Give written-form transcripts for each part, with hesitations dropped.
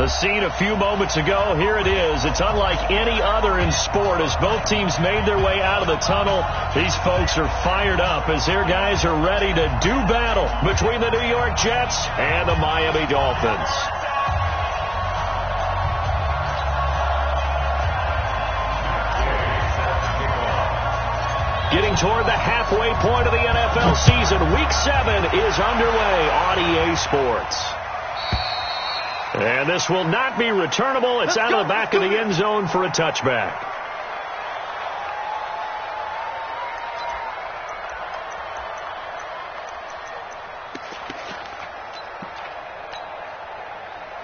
The scene a few moments ago, here it is. It's unlike any other in sport as both teams made their way out of the tunnel. These folks are fired up as their guys are ready to do battle between the New York Jets and the Miami Dolphins. Getting toward the halfway point of the NFL season, Week 7 is underway on EA Sports. And this will not be returnable. It's out of the back of the end zone for a touchback.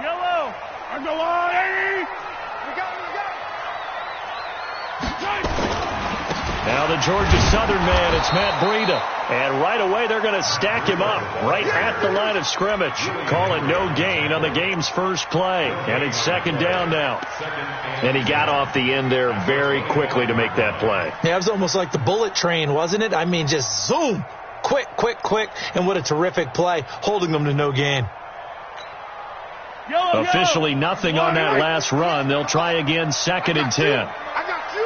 Yellow. On the line. We got it. Now the Georgia Southern man, it's Matt Breida. And right away they're going to stack him up right at the line of scrimmage. Call it no gain on the game's first play. And it's second down now. And he got off the end there very quickly to make that play. Yeah, it was almost like the bullet train, wasn't it? I mean, just zoom. Quick. And what a terrific play, holding them to no gain. Officially nothing on that last run. They'll try again, second and 10. I got you.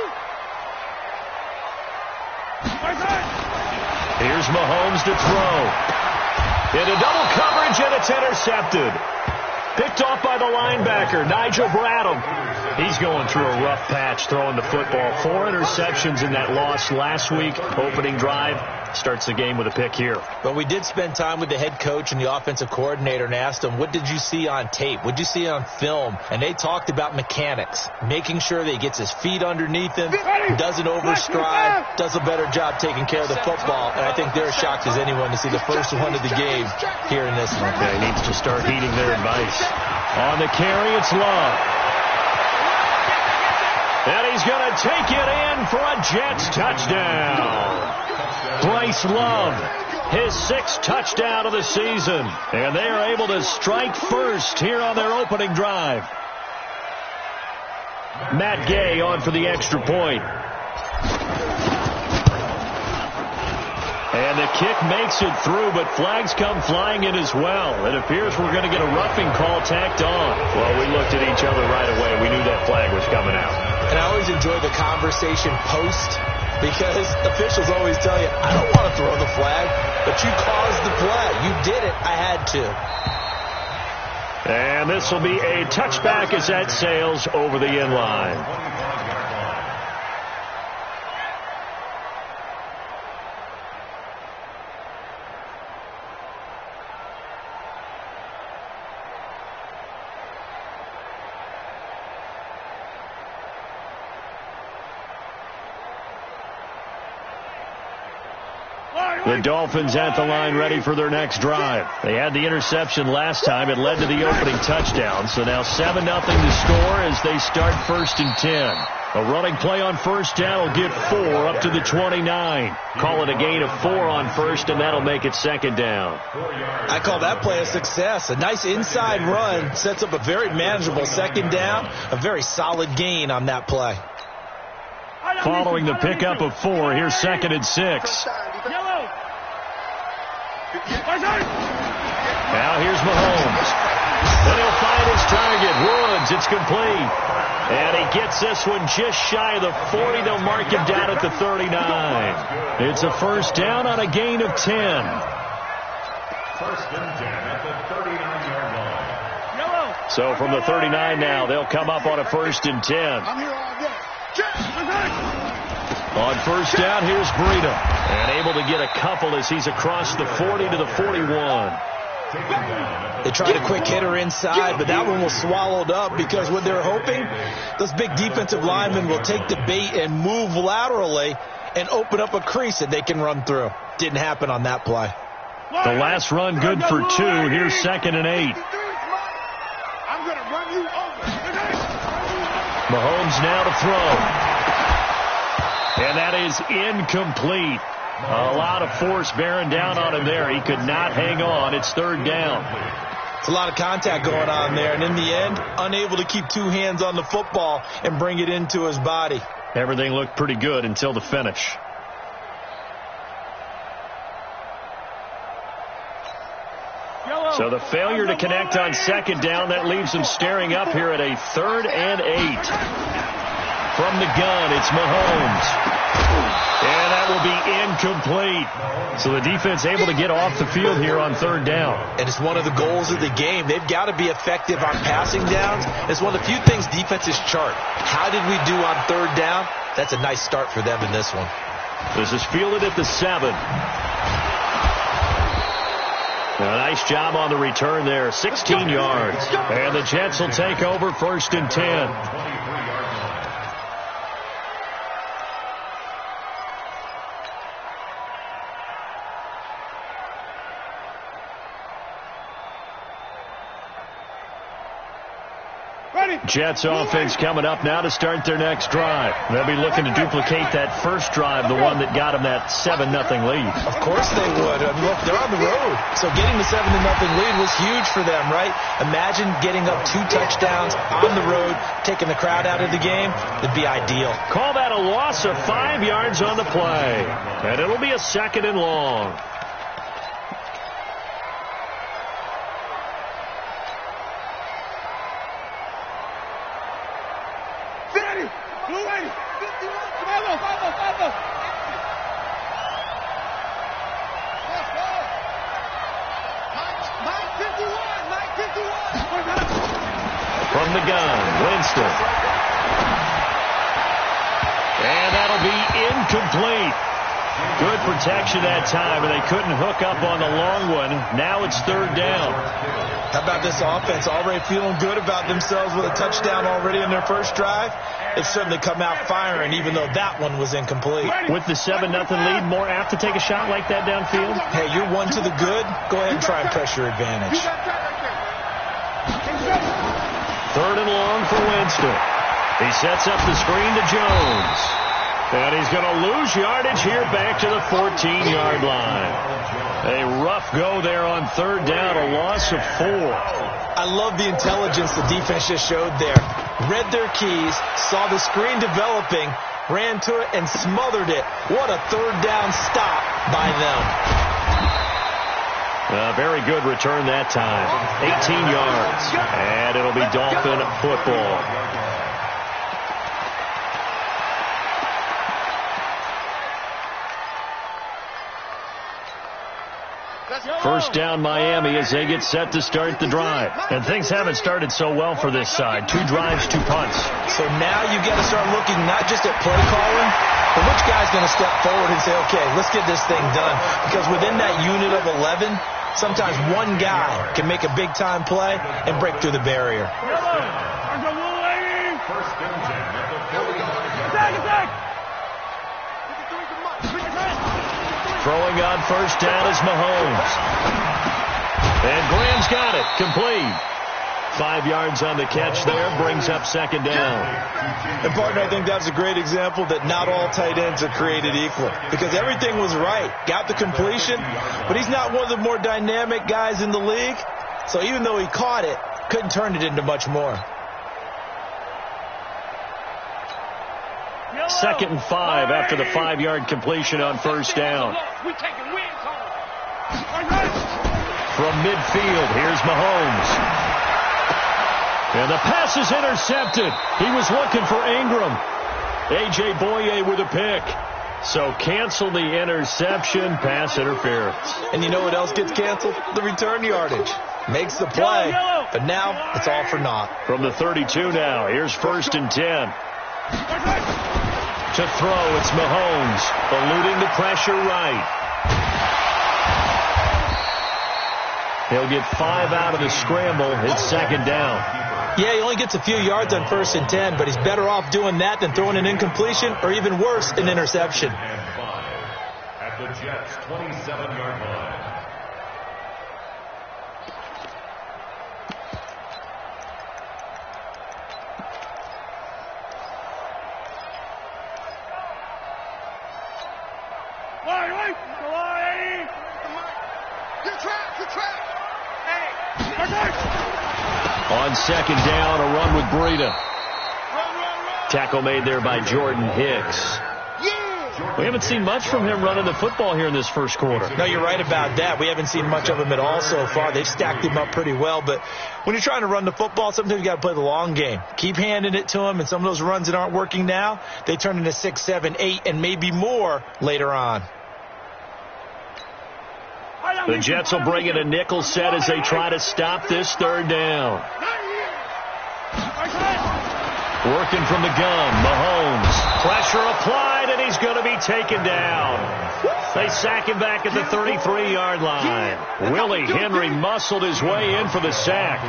Here's Mahomes to throw. Into double coverage, and it's intercepted. Picked off by the linebacker, Nigel Bradham. He's going through a rough patch throwing the football. 4 interceptions in that loss last week. Opening drive. Starts the game with a pick here. But we did spend time with the head coach and the offensive coordinator and asked them, what did you see on tape? What did you see on film? And they talked about mechanics, making sure that he gets his feet underneath him, doesn't overstride, does a better job taking care of the football. And I think they're as shocked as anyone to see the first one of the game here in this one. Yeah, he needs to start heeding their advice. On the carry, it's Love. And he's going to take it in for a Jets touchdown. Bryce Love, his 6th touchdown of the season. And they are able to strike first here on their opening drive. Matt Gay on for the extra point. And the kick makes it through, but flags come flying in as well. It appears we're going to get a roughing call tacked on. Well, we looked at each other right away. We knew that flag was coming out. And I always enjoy the conversation post, because officials always tell you, I don't want to throw the flag, but you caused the play. You did it. I had to. And this will be a touchback as that sails over the end line. The Dolphins at the line ready for their next drive. They had the interception last time. It led to the opening touchdown. So now 7-0 to score as they start 1st and 10. A running play on first down will get 4 up to the 29. Call it a gain of 4 on first, and that'll make it second down. I call that play a success. A nice inside run sets up a very manageable second down. A very solid gain on that play. Following the pickup of 4, here's 2nd and 6. Now here's Mahomes. And he'll find his target. Woods, it's complete. And he gets this one just shy of the 40. They'll mark him down at the 39. It's a first down on a gain of 10. 1st and 10 at the 39-yard line. So from the 39 now, they'll come up on a 1st and 10. I'm here all day. On first down, here's Breida. And able to get a couple as he's across the 40 to the 41. They tried a quick hitter inside, but that one was swallowed up because what they're hoping, those big defensive linemen will take the bait and move laterally and open up a crease that they can run through. Didn't happen on that play. The last run good for 2. Here's 2nd and 8. I'm going to run you over. Mahomes now to throw. And that is incomplete. A lot of force bearing down on him there. He could not hang on. It's 3rd down. It's a lot of contact going on there. And in the end, unable to keep 2 hands on the football and bring it into his body. Everything looked pretty good until the finish. So the failure to connect on second down, that leaves them staring up here at a 3rd and 8. From the gun, it's Mahomes. And that will be incomplete. So the defense able to get off the field here on 3rd down. And it's one of the goals of the game. They've got to be effective on passing downs. It's one of the few things defenses chart. How did we do on 3rd down? That's a nice start for them in this one. This is fielded at the 7. A nice job on the return there, 16 yards. And the Jets will take over 1st and 10. Jets offense coming up now to start their next drive. They'll be looking to duplicate that first drive, the one that got them that 7-0 lead. Of course they would. I mean, look, they're on the road. So getting the 7-0 lead was huge for them, right? Imagine getting up 2 touchdowns on the road, taking the crowd out of the game. It'd be ideal. Call that a loss of 5 yards on the play. And it'll be a 2nd and long. From the gun, Winston. And that'll be incomplete. Good protection that time, and they couldn't hook up on the long one. Now it's 3rd down. How about this offense? Already feeling good about themselves with a touchdown already in their first drive. They've certainly come out firing, even though that one was incomplete. With the 7-0 lead, more apt to take a shot like that downfield? Hey, you're one to the good. Go ahead and try and press your advantage. 3rd and long for Winston. He sets up the screen to Jones. And he's going to lose yardage here back to the 14-yard line. A rough go there on 3rd down, a loss of 4. I love the intelligence the defense just showed there. Read their keys, saw the screen developing, ran to it, and smothered it. What a 3rd down stop by them. A very good return that time. 18 yards. And it'll be Dolphin football. First down Miami as they get set to start the drive. And things haven't started so well for this side. 2 drives, 2 punts. So now you got to start looking not just at play calling, but which guy's going to step forward and say, okay, let's get this thing done. Because within that unit of 11, sometimes one guy can make a big-time play and break through the barrier. Throwing on first down is Mahomes. And Graham's got it. Complete. 5 yards on the catch there. Brings up 2nd down. And, partner, I think that's a great example that not all tight ends are created equal. Because everything was right. Got the completion. But he's not one of the more dynamic guys in the league. So even though he caught it, couldn't turn it into much more. 2nd and 5 after the 5-yard completion on first down. From midfield, here's Mahomes. And the pass is intercepted. He was looking for Ingram. A.J. Boye with a pick. So cancel the interception, pass interference. And you know what else gets canceled? The return yardage. Makes the play, but now it's all for naught. From the 32 now, here's 1st and 10. To throw, it's Mahomes, eluding the pressure right. He'll get 5 out of the scramble. It's 2nd down. Yeah, he only gets a few yards on 1st and 10, but he's better off doing that than throwing an incompletion or even worse, an interception. At the Jets' 27-yard line. On 2nd down, a run with Breida. Tackle made there by Jordan Hicks. We haven't seen much from him running the football here in this first quarter. No, you're right about that. We haven't seen much of him at all so far. They've stacked him up pretty well, but when you're trying to run the football, sometimes you got to play the long game. Keep handing it to him, and some of those runs that aren't working now, they turn into 6, 7, 8, and maybe more later on. The Jets will bring in a nickel set as they try to stop this third down. Working from the gun, Mahomes. Pressure applied, and he's going to be taken down. They sack him back at the 33-yard line. Willie Henry muscled his way in for the sack.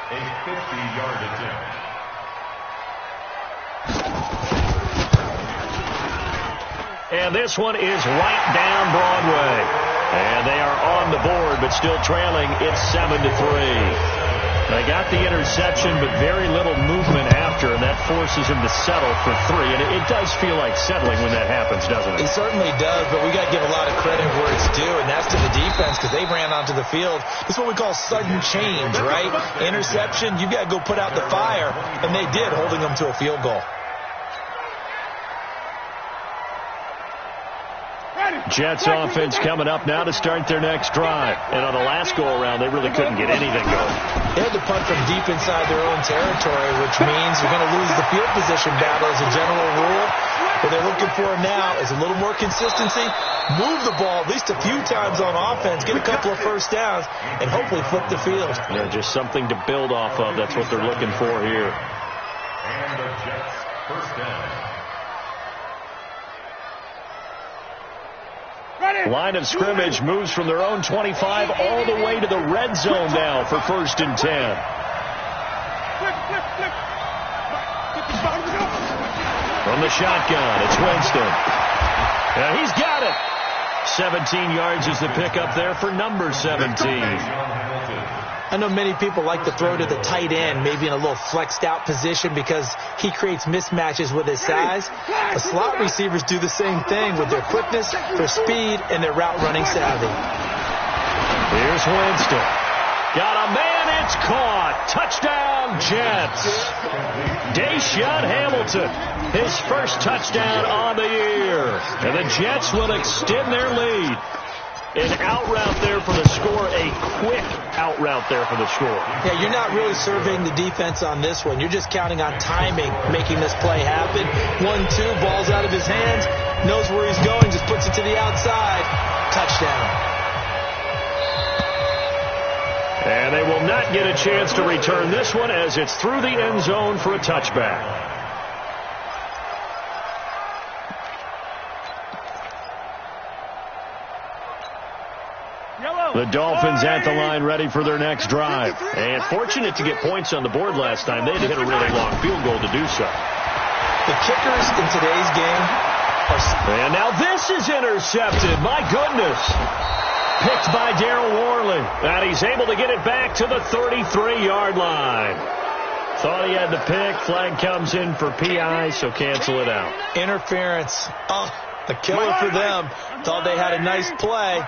A 50-yard attempt. And this one is right down Broadway. And they are on the board, but still trailing. It's 7-3. They got the interception, but very little movement after, and that forces him to settle for 3. And it does feel like settling when that happens, doesn't it? It certainly does, but we got to give a lot of credit where it's due, and that's to the defense because they ran onto the field. This is what we call sudden change, right? Interception, you got to go put out the fire, and they did, holding them to a field goal. Jets offense coming up now to start their next drive. And on the last go-around, they really couldn't get anything going. They had to punt from deep inside their own territory, which means you're going to lose the field position battle as a general rule. What they're looking for now is a little more consistency, move the ball at least a few times on offense, get a couple of first downs, and hopefully flip the field. Yeah, just something to build off of. That's what they're looking for here. And the Jets first down. Line of scrimmage moves from their own 25 all the way to the red zone now for 1st and 10. From the shotgun, it's Winston. And he's got it. 17 yards is the pickup there for number 17. I know many people like to throw to the tight end, maybe in a little flexed out position because he creates mismatches with his size. The slot receivers do the same thing with their quickness, their speed, and their route running savvy. Here's Winston. Got a man, it's caught. Touchdown, Jets. Deshaun Hamilton, his first touchdown on the year. And the Jets will extend their lead. An out route there for the score, a quick out route there for the score. Yeah, you're not really surveying the defense on this one. You're just counting on timing, making this play happen. 1-2, ball's out of his hands, knows where he's going, just puts it to the outside. Touchdown. And they will not get a chance to return this one as it's through the end zone for a touchback. The Dolphins at the line ready for their next drive. And fortunate to get points on the board last time. They had to hit a really long field goal to do so. The kickers in today's game are... And now this is intercepted. My goodness. Picked by Darryl Worley. And he's able to get it back to the 33-yard line. Thought he had the pick. Flag comes in for PI, so cancel it out. Interference. Oh, a killer for them. Thought they had a nice play.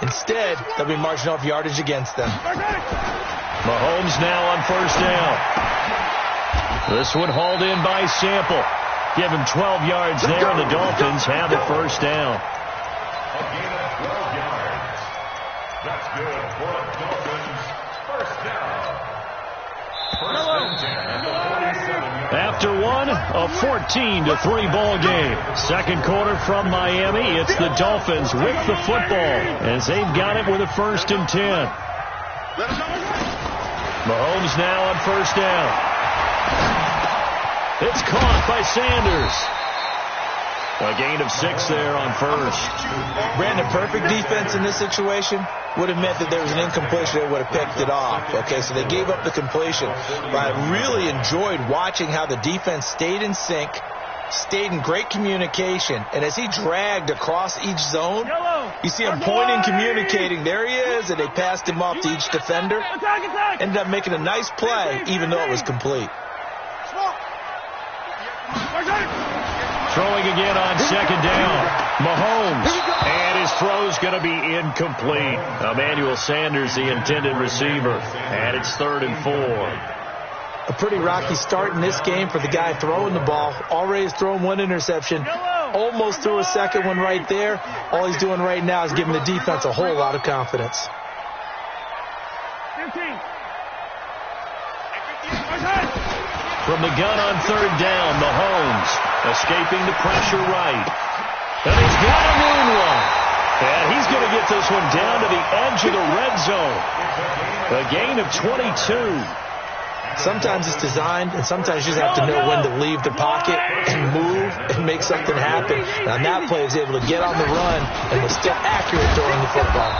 Instead, they'll be marching off yardage against them. Mahomes now on 1st down. This one hauled in by Sample. Give him 12 yards there, and the Dolphins have the 1st down. A gain of 12 yards. That's good for the Dolphins. 1st down. 1st and 10 at the 47-yard. After one, a 14-3 ball game. Second quarter from Miami. It's the Dolphins with the football as they've got it with a 1st and 10. Mahomes now on 1st down. It's caught by Sanders. A gain of 6 there on 1st. Brandon, perfect defense in this situation would have meant that there was an incompletion that would have picked it off. Okay, so they gave up the completion. But I really enjoyed watching how the defense stayed in sync, stayed in great communication, and as he dragged across each zone, you see him pointing, communicating. There he is, and they passed him off to each defender. Ended up making a nice play, even though it was complete. Throwing again on 2nd down. Mahomes. And his throw's going to be incomplete. Emmanuel Sanders, the intended receiver. And it's 3rd and 4. A pretty rocky start in this game for the guy throwing the ball. Already has thrown one interception. almost threw a second one right there. All he's doing right now is giving the defense a whole lot of confidence. 15. From the gun on third down, Mahomes escaping the pressure right. And he's got a moonwalk. And he's going to get this one down to the edge of the red zone. A gain of 22. Sometimes it's designed, and sometimes you just have to know when to leave the pocket and move and make something happen. Now, on that play, he was able to get on the run and was still accurate throwing the football.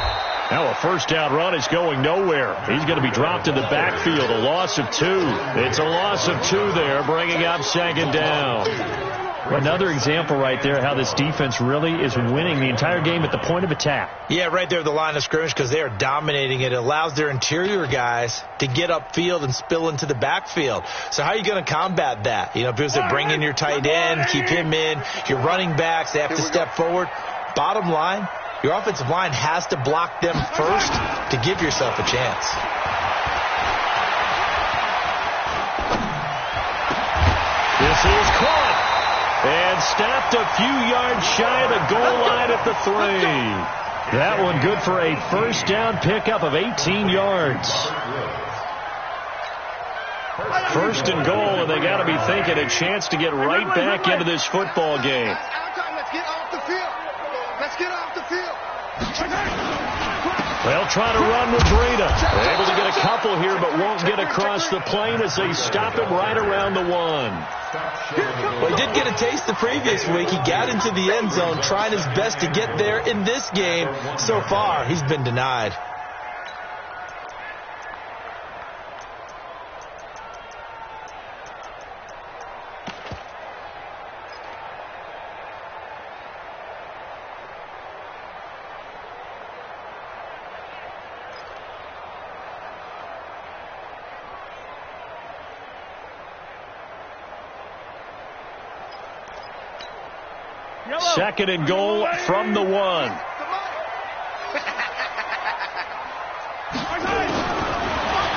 Now a first down run is going nowhere. He's going to be dropped in the backfield, a loss of 2. It's a loss of 2 there, bringing up second down. Another example right there how this defense really is winning the entire game at the point of attack. Yeah, right there at the line of scrimmage because they are dominating it. It allows their interior guys to get upfield and spill into the backfield. So how are you going to combat that? You know, because they bring in your tight end, keep him in. Your running backs, they have to step forward. Bottom line, your offensive line has to block them first to give yourself a chance. This is caught and stopped a few yards shy of the goal line at the 3. That one good for a first down pickup of 18 yards. First and goal, and they got to be thinking a chance to get right back into this football game. Let's get off the field. Let's get off the field. They'll try to run with Breida. They're able to get a couple here, but won't get across the plane as they stop him right around the 1. Well, he did get a taste the previous week. He got into the end zone, trying his best to get there in this game. So far, he's been denied. Second and goal from the 1.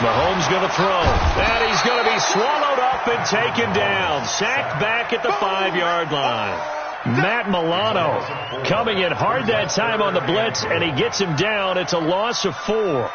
Mahomes going to throw. And he's going to be swallowed up and taken down. Sacked back at the 5-yard line. Matt Milano coming in hard that time on the blitz, and he gets him down. It's a loss of 4.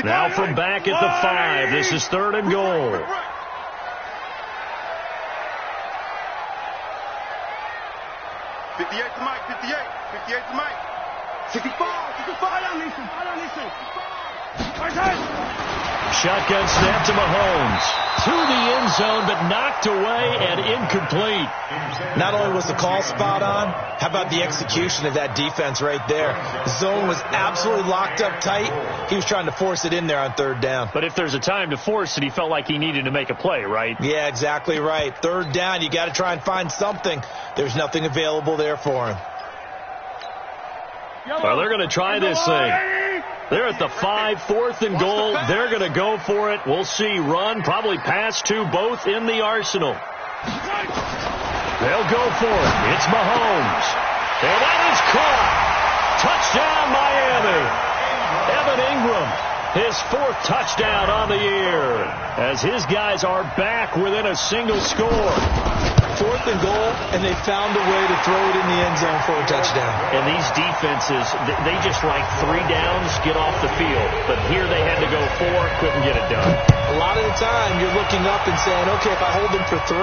Now from back at the 5, this is third and goal. 58 to Mike, 58 to Mike. 65, I don't need Shotgun snap to Mahomes. To the end zone, but knocked away and incomplete. Not only was the call spot on, how about the execution of that defense right there? The zone was absolutely locked up tight. He was trying to force it in there on third down. But if there's a time to force it, he felt like he needed to make a play, right? Yeah, exactly right. Third down, you got to try and find something. There's nothing available there for him. Well, they're going to try this thing. They're at the 5, 4th and goal. They're going to go for it. We'll see. Run, probably pass to both in the arsenal. They'll go for it. It's Mahomes. And that is caught. Touchdown, Miami. Evan Ingram, his 4th touchdown on the year, as his guys are back within a single score. 4th and goal, and they found a way to throw it in the end zone for a touchdown. And these defenses, they just like 3 downs, get off the field. But here they had to go 4, couldn't get it done. A lot of the time, you're looking up and saying, okay, if I hold them for 3,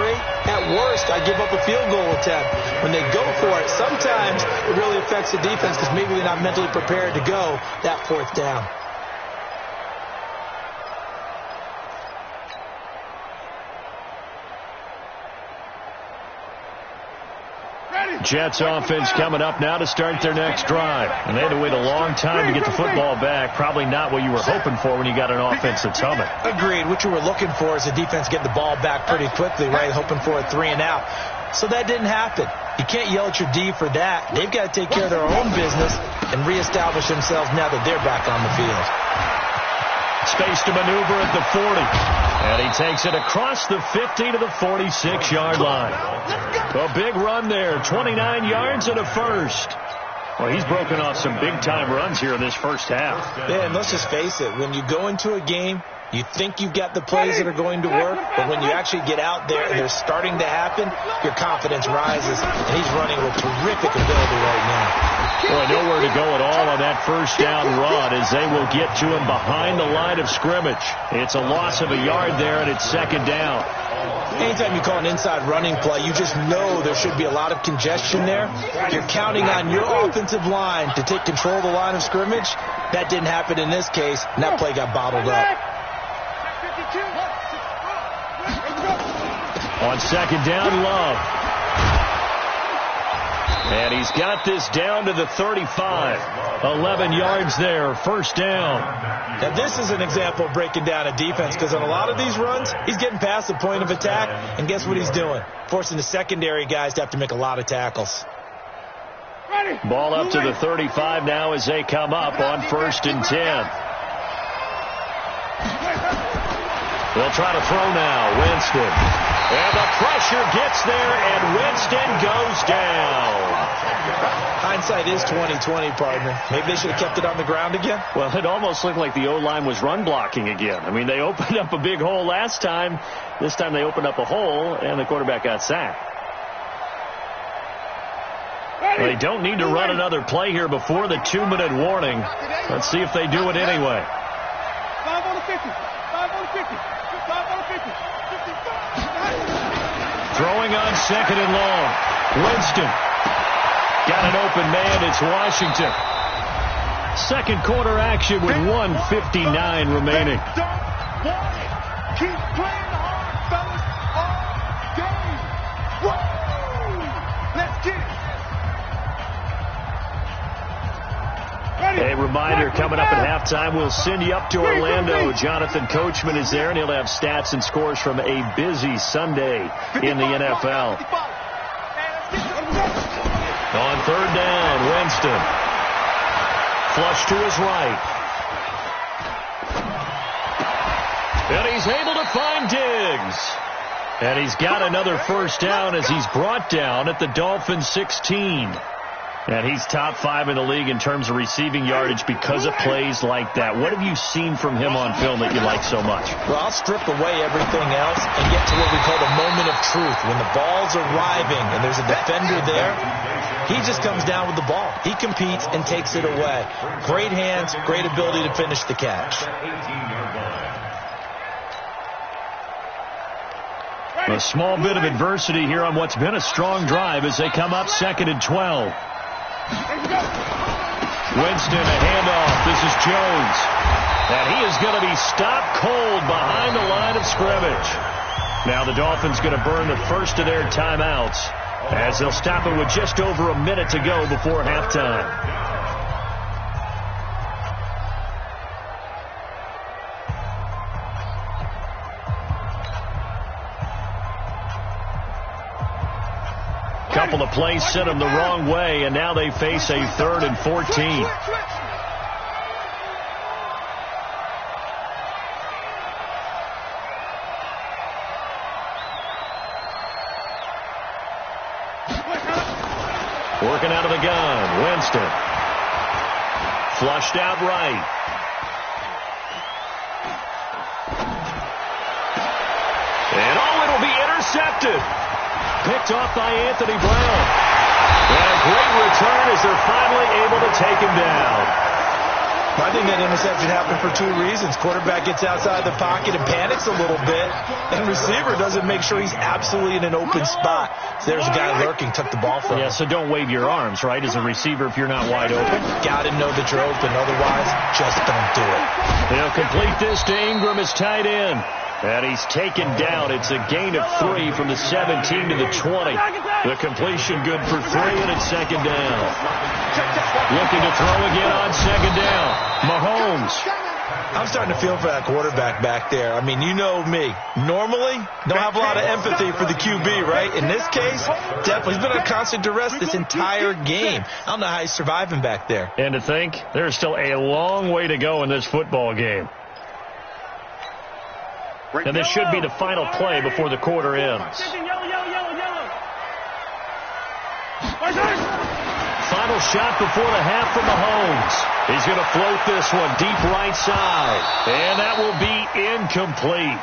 at worst, I give up a field goal attempt. When they go for it, sometimes it really affects the defense because maybe they're not mentally prepared to go that 4th down. Jets offense coming up now to start their next drive. And they had to wait a long time to get the football back. Probably not what you were hoping for when you got an offense that's humming. Agreed. What you were looking for is the defense getting the ball back pretty quickly, right? Hoping for a 3 and out. So that didn't happen. You can't yell at your D for that. They've got to take care of their own business and reestablish themselves now that they're back on the field. Space to maneuver at the 40. And he takes it across the 50 to the 46-yard line. A big run there, 29 yards and a first. Well, he's broken off some big-time runs here in this first half. Yeah, and let's just face it. When you go into a game, you think you've got the plays that are going to work, but when you actually get out there and they're starting to happen, your confidence rises, and he's running with terrific ability right now. Boy, nowhere to go at all on that first down run as they will get to him behind the line of scrimmage. It's a loss of a yard there, and it's second down. Anytime you call an inside running play, you just know there should be a lot of congestion there. You're counting on your offensive line to take control of the line of scrimmage. That didn't happen in this case, and that play got bottled up. On second down, Love. And he's got this down to the 35. 11 yards there, first down. Now, this is an example of breaking down a defense, because on a lot of these runs, he's getting past the point of attack, and guess what he's doing? Forcing the secondary guys to have to make a lot of tackles. Ball up to the 35 now as they come up on 1st and 10. They'll try to throw now. Winston. And the pressure gets there, and Winston goes down. Hindsight is 20/20, partner. Maybe they should have kept it on the ground again. Well, it almost looked like the O-line was run blocking again. I mean, they opened up a big hole last time. This time they opened up a hole, and the quarterback got sacked. Well, they don't need to run another play here before the 2-minute warning. Let's see if they do it anyway. 5 on the 50. 5 on the 50. 5 on the 50. 55. Throwing on second and long. Winston. Got an open man. It's Washington. Second quarter action with 1:59 remaining. Don't want it. Keep playing hard, fellas, all game. Woo! Let's get it. A reminder, coming up at halftime, we'll send you up to Orlando. Jonathan Coachman is there, and he'll have stats and scores from a busy Sunday in the NFL. On third down, Winston. Flush to his right. And he's able to find Diggs. And he's got another first down as he's brought down at the Dolphins' 16. And he's top 5 in the league in terms of receiving yardage because of plays like that. What have you seen from him on film that you like so much? Well, I'll strip away everything else and get to what we call the moment of truth. When the ball's arriving and there's a defender there, he just comes down with the ball. He competes and takes it away. Great hands, great ability to finish the catch. A small bit of adversity here on what's been a strong drive as they come up 2nd and 12. Winston, a handoff. This is Jones. And he is going to be stopped cold behind the line of scrimmage. Now the Dolphins going to burn the first of their timeouts as they'll stop it with just over a minute to go before halftime. Couple of plays sent them the wrong way, and now they face a 3rd and 14. Working out of the gun, Winston. Flushed out right. And it'll be intercepted. Picked off by Anthony Brown. And a great return as they're finally able to take him down. I think that interception happened for 2 reasons. Quarterback gets outside the pocket and panics a little bit, and receiver doesn't make sure he's absolutely in an open spot. So there's a guy lurking, took the ball from him. Yeah, so don't wave your arms, right, as a receiver if you're not wide open. Got to know that you're open. Otherwise, just don't do it. They'll complete this to Ingram as tight end. And he's taken down. It's a gain of 3 from the 17 to the 20. The completion good for 3, and it's second down. Looking to throw again on second down. Mahomes. I'm starting to feel for that quarterback back there. I mean, you know me. Normally, don't have a lot of empathy for the QB, right? In this case, definitely. He's been on constant duress this entire game. I don't know how he's surviving back there. And to think, there's still a long way to go in this football game. And this should be the final play before the quarter ends. Final shot before the half from Mahomes. He's going to float this one deep right side. And that will be incomplete.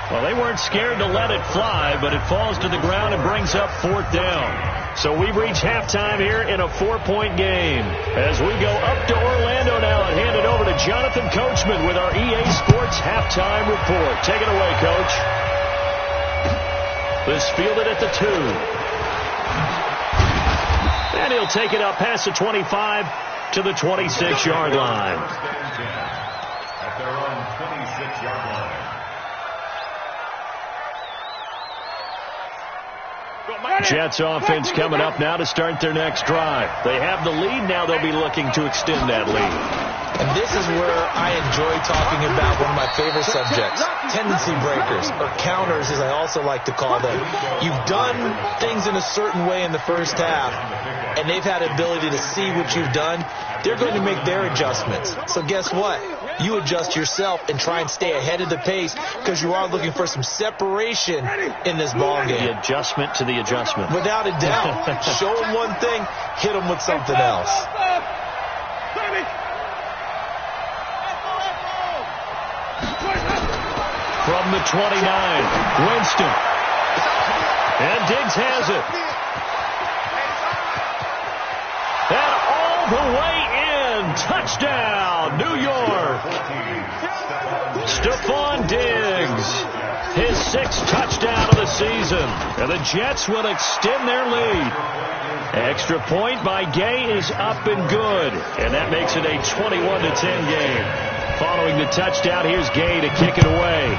Well, they weren't scared to let it fly, but it falls to the ground and brings up fourth down. So we've reached halftime here in a 4-point game. As we go up to Orlando now and hand it over to Jonathan Coachman with our EA Sports Halftime Report. Take it away, Coach. This fielded at the 2. And he'll take it up past the 25 to the 26-yard line. At their own 26-yard line. Jets offense coming up now to start their next drive. They have the lead. Now they'll be looking to extend that lead. And this is where I enjoy talking about one of my favorite subjects, tendency breakers, or counters as I also like to call them. You've done things in a certain way in the first half, and they've had the ability to see what you've done. They're going to make their adjustments. So guess what? You adjust yourself and try and stay ahead of the pace because you are looking for some separation in this ball game. The adjustment to the adjustment. Without a doubt. Show them one thing, hit them with something else. From the 29, Winston. And Diggs has it. And all the way in. Touchdown, New York. Stephon Diggs. His 6th touchdown of the season. And the Jets will extend their lead. Extra point by Gay is up and good. And that makes it a 21-10 game. Following the touchdown, here's Gay to kick it away.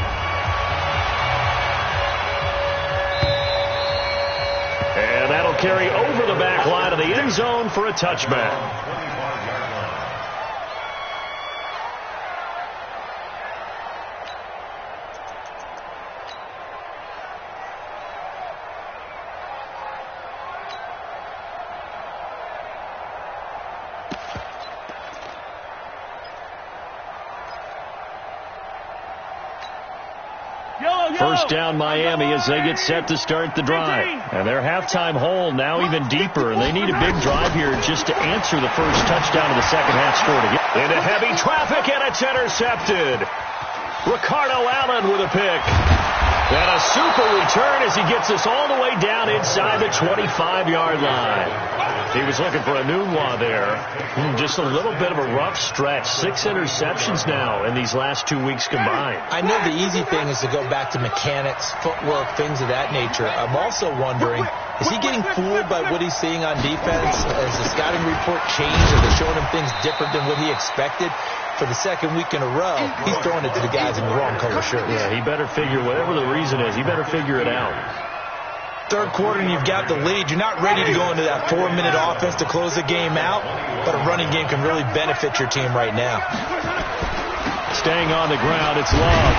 And that'll carry over the back line of the end zone for a touchback. First down Miami as they get set to start the drive. And their halftime hole now even deeper. And they need a big drive here just to answer the first touchdown of the second half score. Into heavy traffic, and it's intercepted. Ricardo Allen with a pick. And a super return as he gets us all the way down inside the 25-yard line. He was looking for a Nunwa there. Just a little bit of a rough stretch. 6 interceptions now in these last 2 weeks combined. I know the easy thing is to go back to mechanics, footwork, things of that nature. I'm also wondering, is he getting fooled by what he's seeing on defense? Has the scouting report changed? Are they showing him things different than what he expected? For the second week in a row, he's throwing it to the guys in the wrong color shirts. Yeah, he better figure, whatever the reason is, he better figure it out. Third quarter and you've got the lead. You're not ready to go into that 4-minute offense to close the game out, but a running game can really benefit your team right now. Staying on the ground, it's Love.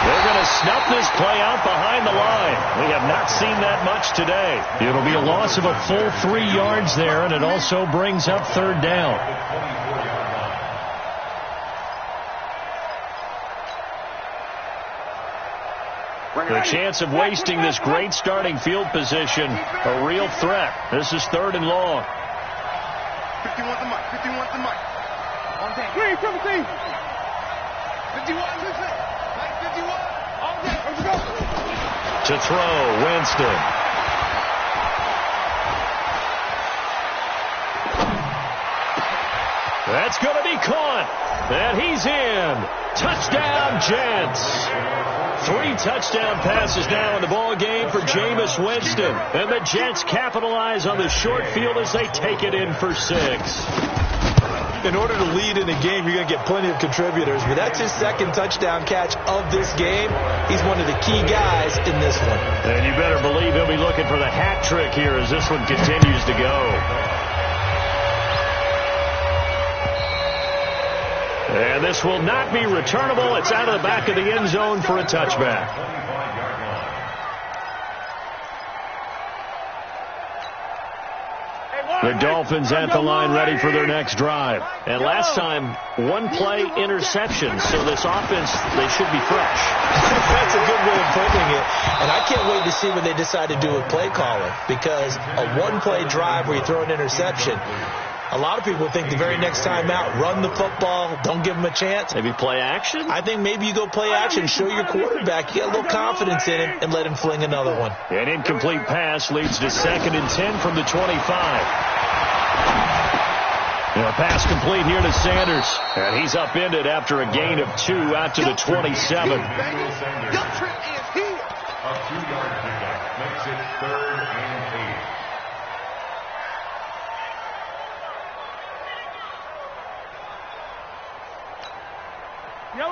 They're going to snuff this play out behind the line. We have not seen that much today. It'll be a loss of a full 3 yards there, and it also brings up third down. The chance of wasting this great starting field position, a real threat. This is 3rd and long. 51 to Mike. 51 to Mike. On day. 3, 17. 51. Mike 51. On day. Let's go. To throw, Winston. That's going to be caught. And he's in. Touchdown, Jets. 3 touchdown passes now in the ball game for Jameis Winston. And the Jets capitalize on the short field as they take it in for 6. In order to lead in a game, you're going to get plenty of contributors. But that's his 2nd touchdown catch of this game. He's one of the key guys in this one. And you better believe he'll be looking for the hat trick here as this one continues to go. And this will not be returnable. It's out of the back of the end zone for a touchback. The Dolphins at the line ready for their next drive. And last time, 1 play interception. So this offense, they should be fresh. That's a good And I can't wait to see what they decide to do with play calling, because a one-play drive where you throw an interception, a lot of people think the very next time out, run the football, don't give them a chance. Maybe play action? I think maybe you go play action, show your quarterback, you get a little confidence in him, and let him fling another one. An incomplete pass leads to 2nd and 10 from the 25. A pass complete here to Sanders, and he's upended after a gain of 2 out to the 27. A 2-yard pickup makes it 3rd and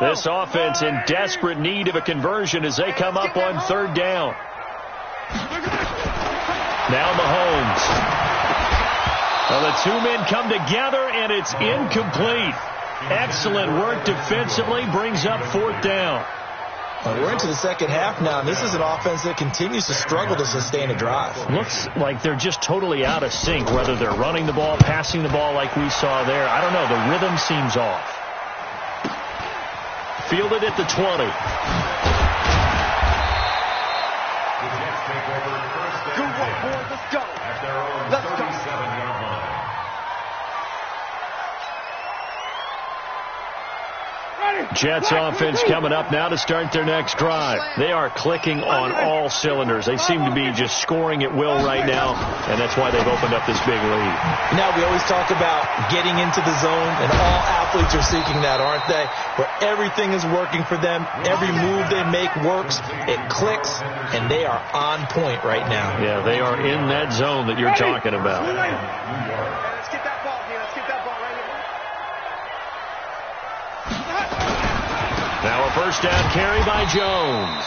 8. This offense in desperate need of a conversion as they come up on 3rd down. Now Mahomes. Well, the two men come together, and it's incomplete. Excellent work defensively, brings up 4th down. Well, we're into the second half now, and this is an offense that continues to struggle to sustain a drive. Looks like they're just totally out of sync, whether they're running the ball, passing the ball like we saw there. I don't know. The rhythm seems off. Fielded at the 20. Good work, boys. Let's go. At their own 37-yard line. Jets offense coming up now to start their next drive. They are clicking on all cylinders. They seem to be just scoring at will right now, and that's why they've opened up this big lead. Now, we always talk about getting into the zone, and all athletes are seeking that, aren't they? Where everything is working for them. Every move they make works. It clicks, and they are on point right now. Yeah, they are in that zone that you're talking about. Let's get that ball here. Let's get that ball right here. Now a 1st down carry by Jones.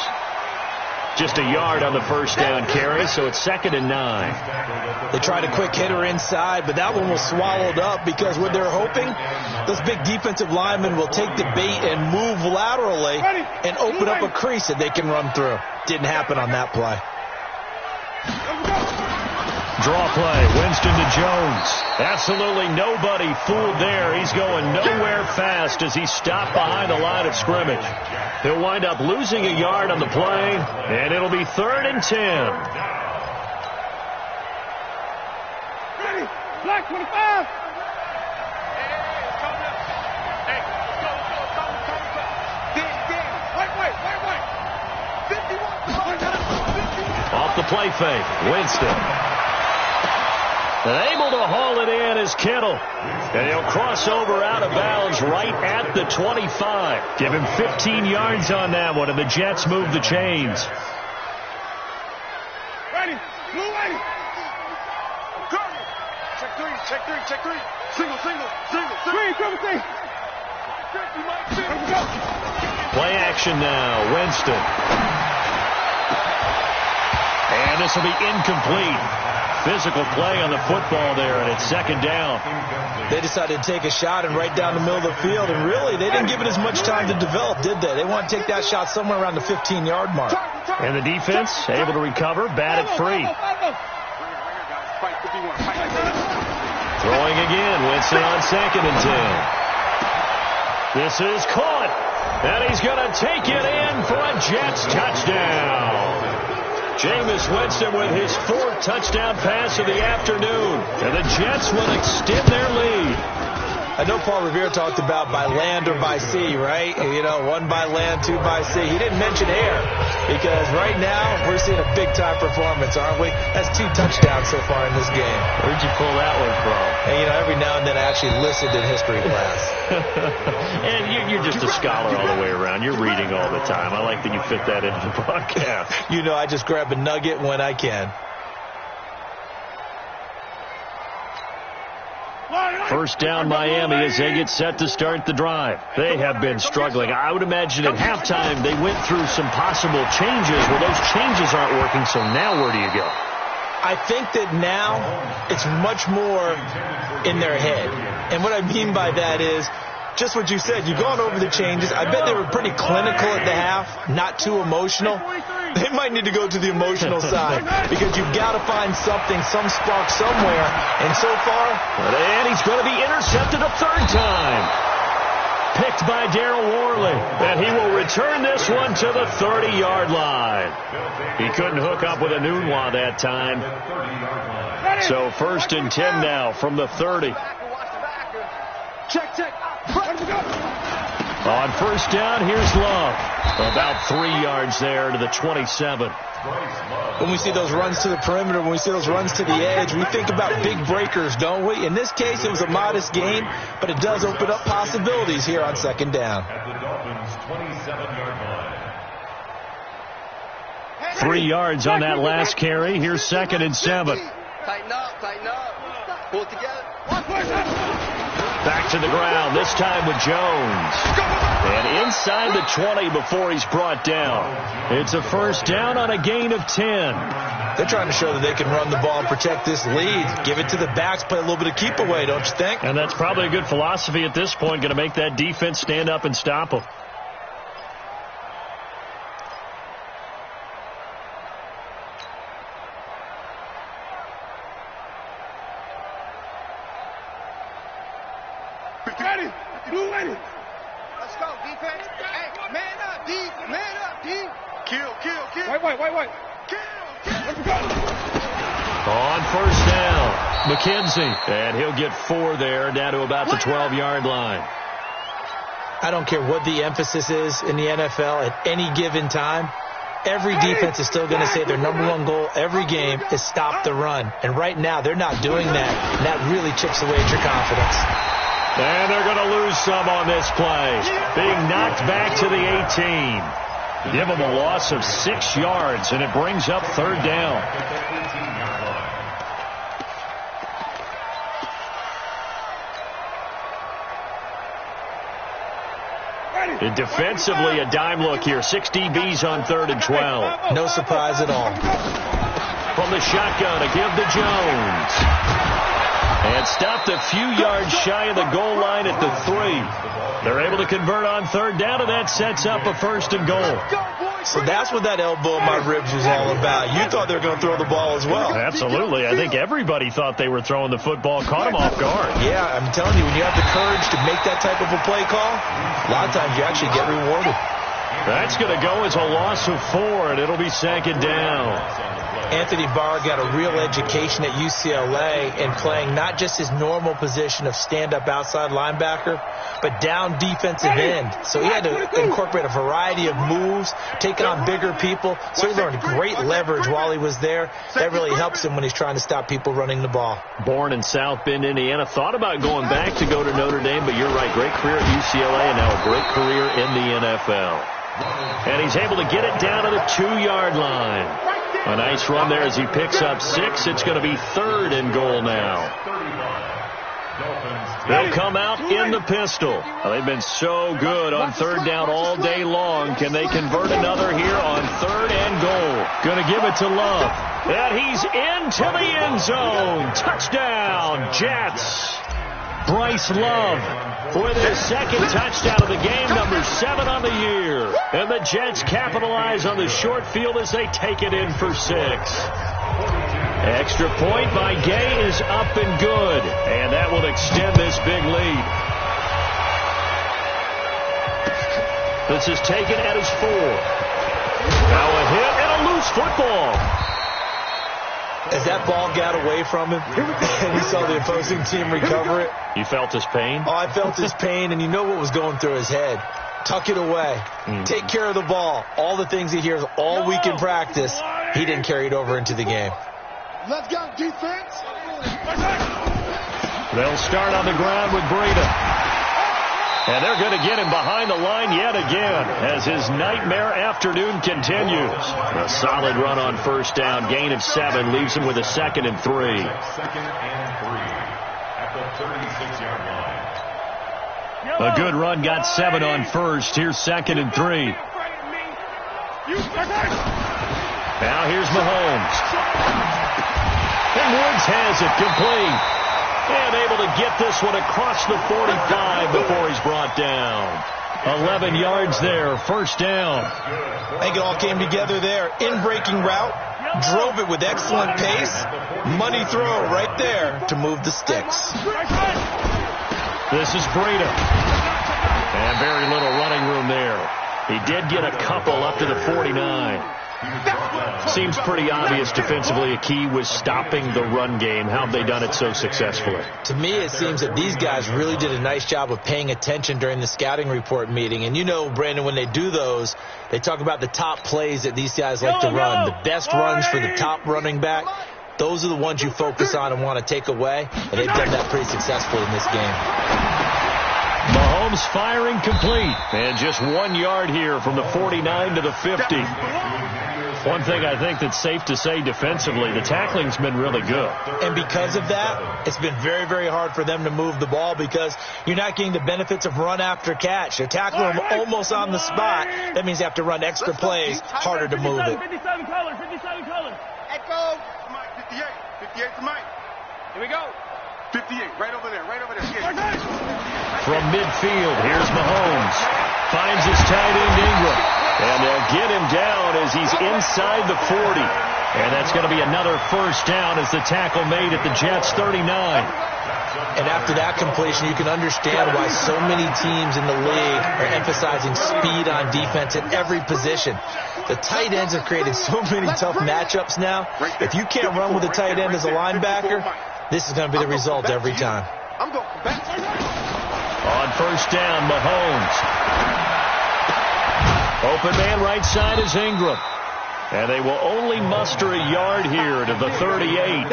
Just a yard on the 1st down carry, so it's 2nd and 9. They tried a quick hitter inside, but that one was swallowed up because what they're hoping, those big defensive linemen will take the bait and move laterally and open up a crease that they can run through. Didn't happen on that play. Draw play, Winston to Jones. Absolutely nobody fooled there. He's going nowhere fast as he's stopped behind the line of scrimmage. He'll wind up losing a yard on the play, and it'll be 3rd and 10. Ready? Black 25. Off the play fake, Winston. And able to haul it in is Kittle. And he'll cross over out of bounds right at the 25. Give him 15 yards on that one, and the Jets move the chains. Ready? Blue ready. Check three. Single. Three, triple T. Play action now, Winston. And this will be incomplete. Physical play on the football there, and it's 2nd down. They decided to take a shot and right down the middle of the field, and really, they didn't give it as much time to develop, did they? They want to take that shot somewhere around the 15-yard mark. And the defense able to recover, bat it free. Throwing again, Winston on 2nd and 10. This is caught, and he's going to take it in for a Jets touchdown. Jameis Winston with his 4th touchdown pass of the afternoon. And the Jets will extend their lead. I know Paul Revere talked about by land or by sea, right? You know, 1 by land, 2 by sea. He didn't mention air because right now we're seeing a big-time performance, aren't we? That's 2 touchdowns so far in this game. Where'd you pull that one from? And, you know, every now and then I actually listened in history class. And you're just a scholar all the way around. You're reading all the time. I like that you fit that into the broadcast. You know, I just grab a nugget when I can. 1st down Miami as they get set to start the drive. They have been struggling. I would imagine at halftime they went through some possible changes. Well, those changes aren't working, so now where do you go? I think that now it's much more in their head. And what I mean by that is just what you said. You've gone over the changes. I bet they were pretty clinical at the half, not too emotional. They might need to go to the emotional side because you've got to find something, some spark somewhere. And so far, and he's going to be intercepted a 3rd time. Picked by Darryl Worley. And he will return this one to the 30-yard line. He couldn't hook up with a Nunwa that time. So 1st and 10 now from the 30. Check. On 1st down, here's Love. About 3 yards there to the 27. When we see those runs to the perimeter, when we see those runs to the edge, we think about big breakers, don't we? In this case, it was a modest gain, but it does open up possibilities here on 2nd down. At the Dolphins' 27-yard line. 3 yards on that last carry. Here's 2nd and 7. Tighten up. Pull it together. Back to the ground, this time with Jones. And inside the 20 before he's brought down. It's a 1st down on a gain of 10. They're trying to show that they can run the ball and protect this lead. Give it to the backs, play a little bit of keep away, don't you think? And that's probably a good philosophy at this point, going to make that defense stand up and stop them. Ready. Blue ready. Let's go, defense. Hey, man up, D. Man up, D. Kill. White. Kill. Let's go. On 1st down, McKenzie. And he'll get 4 there, down to about the 12-yard line. I don't care what the emphasis is in the NFL at any given time. Every defense is still going to say their #1 goal every game is stop the run. And right now, they're not doing that. And that really chips away at your confidence. And they're going to lose some on this play. Being knocked back to the 18. Give them a loss of 6 yards, and it brings up 3rd down. And defensively, a dime look here. 6 DBs on 3rd and 12. No surprise at all. From the shotgun, a give to Jones. And stopped a few yards shy of the goal line at the 3. They're able to convert on 3rd down, and that sets up a 1st and goal. So that's what that elbow in my ribs was all about. You thought they were going to throw the ball as well. Absolutely. I think everybody thought they were throwing the football, caught them off guard. Yeah, I'm telling you, when you have the courage to make that type of a play call, a lot of times you actually get rewarded. That's going to go as a loss of 4, and it'll be 2nd down. Anthony Barr got a real education at UCLA in playing not just his normal position of stand-up outside linebacker, but down defensive end. So he had to incorporate a variety of moves, take on bigger people. So he learned great leverage while he was there. That really helps him when he's trying to stop people running the ball. Born in South Bend, Indiana. Thought about going back to go to Notre Dame, but you're right. Great career at UCLA and now a great career in the NFL. And he's able to get it down to the 2-yard line. A nice run there as he picks up 6. It's going to be 3rd and goal now. They'll come out in the pistol. Well, they've been so good on 3rd down all day long. Can they convert another here on 3rd and goal? Going to give it to Love. And he's into the end zone. Touchdown, Jets. Bryce Love with his 2nd touchdown of the game, number 7 on the year. And the Jets capitalize on the short field as they take it in for 6. Extra point by Gay is up and good. And that will extend this big lead. This is taken at his 4. Now a hit and a loose football. As that ball got away from him and he saw the opposing team recover it. You felt his pain? Oh, I felt his pain, and you know what was going through his head. Tuck it away. Take care of the ball. All the things he hears all week in practice, he didn't carry it over into the game. Let's go, defense. They'll start on the ground with Breida. And they're going to get him behind the line yet again as his nightmare afternoon continues. A solid run on 1st down. Gain of 7 leaves him with a 2nd and 3. 2nd and 3 at the 36-yard line. A good run got 7 on 1st. Here's 2nd and 3. Now here's Mahomes. And Woods has it complete. And able to get this one across the 45 before he's brought down. 11 yards there, 1st down. I think it all came together there. In-breaking route, drove it with excellent pace. Money throw right there to move the sticks. This is Breida. And very little running room there. He did get a couple up to the 49. Seems pretty obvious defensively a key was stopping the run game. How have they done it so successfully? To me, it seems that these guys really did a nice job of paying attention during the scouting report meeting. And you know, Brandon, when they do those, they talk about the top plays that these guys like to run. The best runs for the top running back. Those are the ones you focus on and want to take away. And they've done that pretty successfully in this game. Mahomes firing complete. And just 1 yard here from the 49 to the 50. One thing I think that's safe to say defensively, the tackling's been really good. And because of that, it's been very, very hard for them to move the ball because you're not getting the benefits of run after catch. They're tackling them almost on the spot. That means they have to run extra plays, harder to move it. 57 colors, 57 colors. Echo. Mike, 58. 58 to Mike. Here we go. 58, right over there, right over there. Yeah. From midfield, here's Mahomes. Finds his tight end Ingram. And they'll get him down as he's inside the 40. And that's going to be another first down as the tackle made at the Jets' 39. And after that completion, you can understand why so many teams in the league are emphasizing speed on defense at every position. The tight ends have created so many tough matchups now. If you can't run with a tight end as a linebacker, this is going to be the result every time. I'm going back. On first down, Mahomes. Open man right side is Ingram. And they will only muster a yard here to the 38.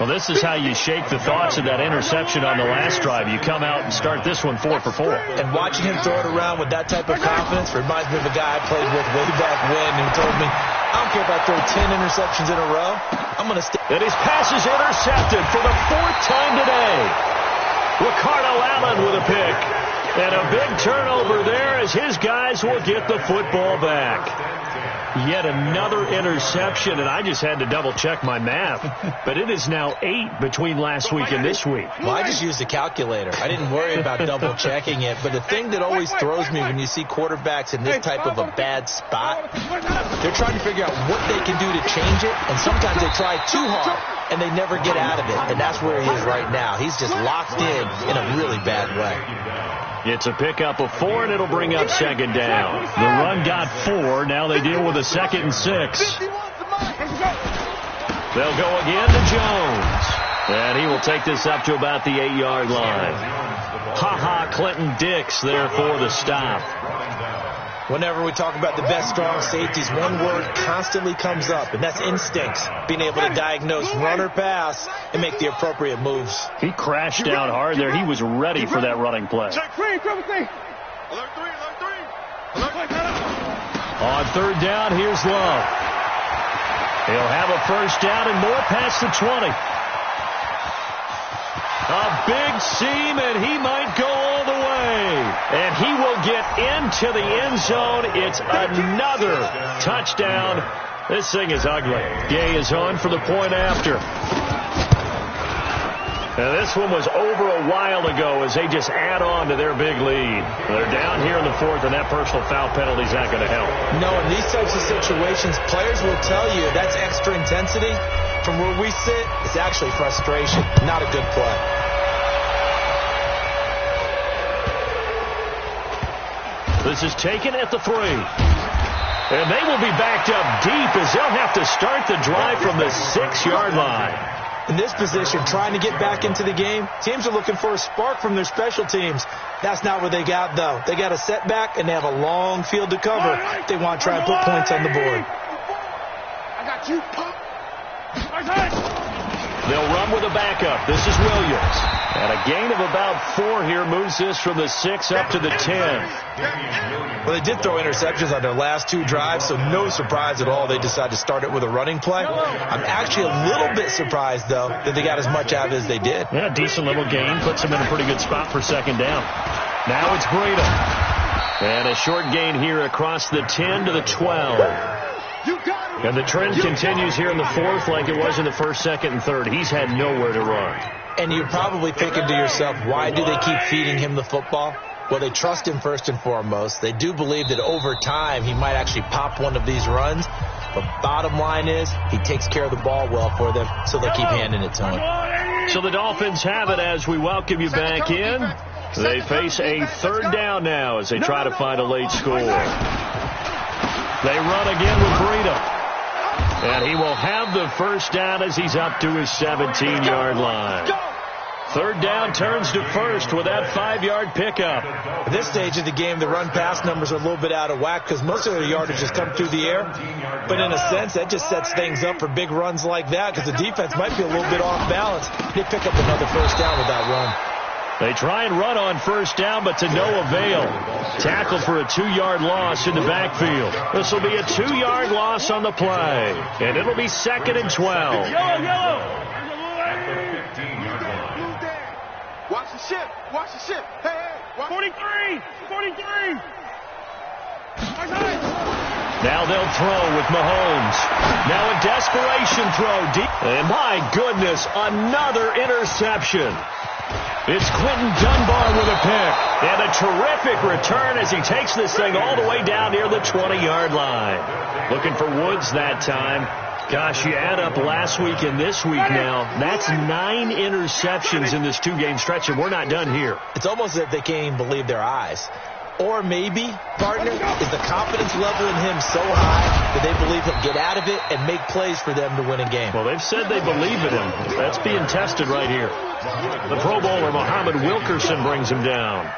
Well, this is how you shake the thoughts of that interception on the last drive. You come out and start this one 4 for 4. And watching him throw it around with that type of confidence reminds me of a guy I played with way back when who told me, I don't care if I throw 10 interceptions in a row, I'm going to stay. And his pass is intercepted for the 4th time today. Ricardo Allen with a pick. And a big turnover there as his guys will get the football back. Yet another interception, and I just had to double-check my math. But it is now 8 between last week and this week. Well, I just used a calculator. I didn't worry about double-checking it. But the thing that always throws me when you see quarterbacks in this type of a bad spot, they're trying to figure out what they can do to change it, and sometimes they try too hard, and they never get out of it. And that's where he is right now. He's just locked in a really bad way. It's a pickup of 4, and it'll bring up second down. The run got 4. Now they deal with a 2nd and 6. They'll go again to Jones. And he will take this up to about the 8-yard line. Ha-ha, Clinton Dix there for the stop. Whenever we talk about the best strong safeties, one word constantly comes up, and that's instincts. Being able to diagnose run or pass and make the appropriate moves. He crashed out hard there. He was ready for that running play. Check 3, triple C. Alert 3, alert 3. Alert. On third down, here's Love. He'll have a first down and more past the 20. A big seam, and he might go all the way. And he will get into the end zone. It's another touchdown. This thing is ugly. Gay is on for the point after. Now, this one was over a while ago as they just add on to their big lead. They're down here in the 4th, and that personal foul penalty is not going to help. No, in these types of situations, players will tell you that's extra intensity. From where we sit, it's actually frustration, not a good play. This is taken at the 3. And they will be backed up deep as they'll have to start the drive from the 6-yard line. In this position, trying to get back into the game, teams are looking for a spark from their special teams. That's not what they got, though. They got a setback, and they have a long field to cover if they want to try and put points on the board. I got you, Pop. They'll run with a backup. This is Williams. And a gain of about 4 here moves this from the 6 up to the 10. Well, they did throw interceptions on their last 2 drives, so no surprise at all they decided to start it with a running play. I'm actually a little bit surprised, though, that they got as much out of it as they did. Yeah, decent little gain. Puts them in a pretty good spot for second down. Now it's Breida. And a short gain here across the 10 to the 12. And the trend continues here in the 4th like it was in the 1st, 2nd, and 3rd. He's had nowhere to run. And you're probably thinking to yourself, why do they keep feeding him the football? Well, they trust him first and foremost. They do believe that over time he might actually pop one of these runs. But bottom line is he takes care of the ball well for them, so they'll keep handing it to him. So the Dolphins have it as we welcome you back in. They face a third down now as they try to find a late score. They run again with Breida. And he will have the first down as he's up to his 17-yard line. Third down turns to first with that 5-yard pickup. At this stage of the game, the run-pass numbers are a little bit out of whack because most of their yardage has come through the air. But in a sense, that just sets things up for big runs like that because the defense might be a little bit off balance. They pick up another first down with that run. They try and run on first down, but to no avail. Tackled for a 2-yard loss in the backfield. This will be a 2-yard loss on the play. And it'll be 2nd and 12. Yellow. Watch the ship. Watch the ship. Hey. 43. Now they'll throw with Mahomes. Now a desperation throw deep. And my goodness, another interception. It's Quentin Dunbar with a pick. And a terrific return as he takes this thing all the way down near the 20-yard line. Looking for Woods that time. Gosh, you add up last week and this week now, that's 9 interceptions in this 2-game stretch, and we're not done here. It's almost as if they can't even believe their eyes. Or maybe, partner, is the confidence level in him so high that they believe he'll get out of it and make plays for them to win a game. Well, they've said they believe in him. That's being tested right here. The Pro Bowler, Muhammad Wilkerson, brings him down.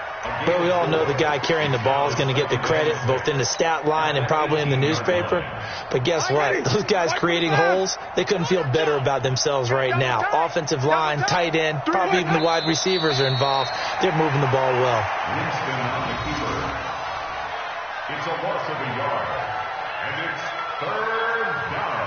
But we all know the guy carrying the ball is going to get the credit both in the stat line and probably in the newspaper. But guess what? Those guys creating holes, they couldn't feel better about themselves right now. Offensive line, tight end, probably even the wide receivers are involved. They're moving the ball well. It's a loss of a yard, and it's 3rd down.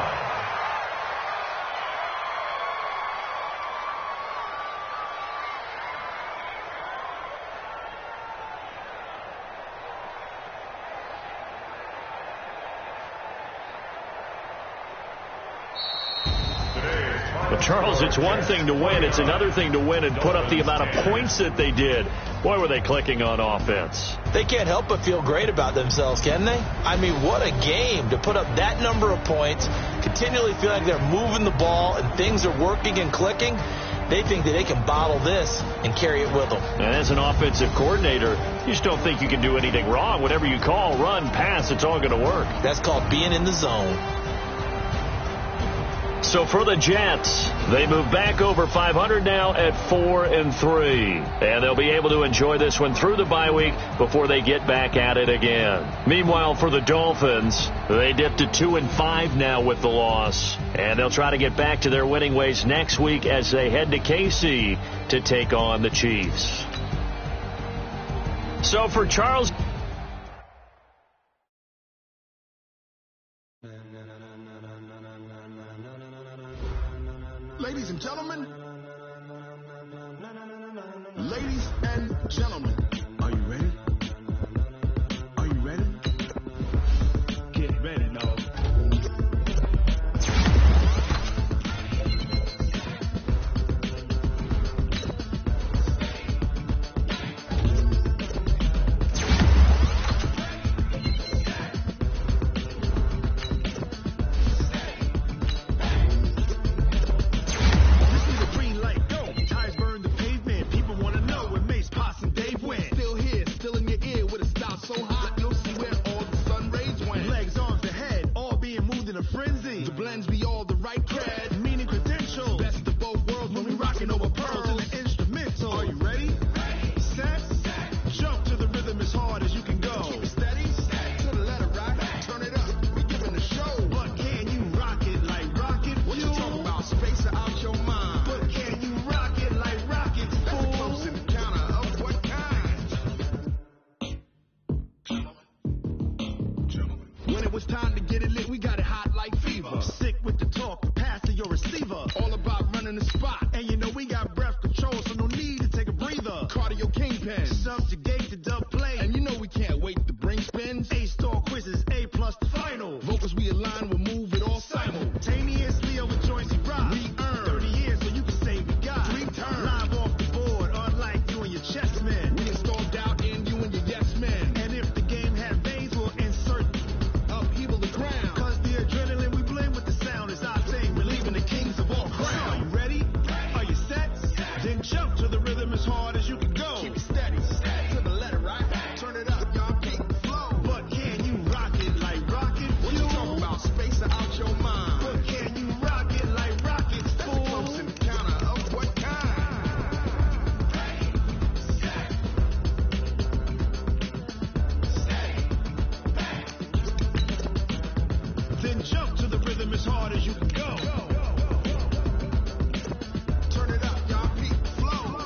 But, Charles, it's one thing to win. It's another thing to win and put up the amount of points that they did. Boy, were they clicking on offense. They can't help but feel great about themselves, can they? I mean, what a game to put up that number of points, continually feel like they're moving the ball and things are working and clicking. They think that they can bottle this and carry it with them. And as an offensive coordinator, you just don't think you can do anything wrong. Whatever you call, run, pass, it's all going to work. That's called being in the zone. So for the Jets, they move back over 500 now at 4-3. And they'll be able to enjoy this one through the bye week before they get back at it again. Meanwhile, for the Dolphins, they dip to 2-5 now with the loss. And they'll try to get back to their winning ways next week as they head to KC to take on the Chiefs. So for Charles... Ladies and gentlemen, are you ready? Are you ready? Get ready, dog. Then jump to the rhythm as hard as you can go. Turn it up, y'all. Beat flow.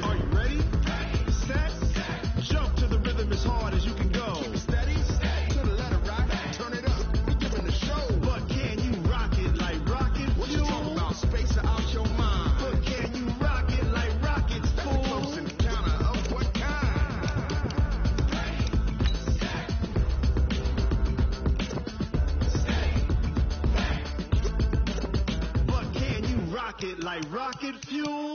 Are you ready? Set. Jump to the rhythm as hard as you can go. Steady. To the letter right. Turn it up. We giving the show. But can you rock it like rocket? What you talking about? Space out your mind. But can you rock it like rockets? Fool. Close encounter of what kind? But can you rock it like rocket fuel?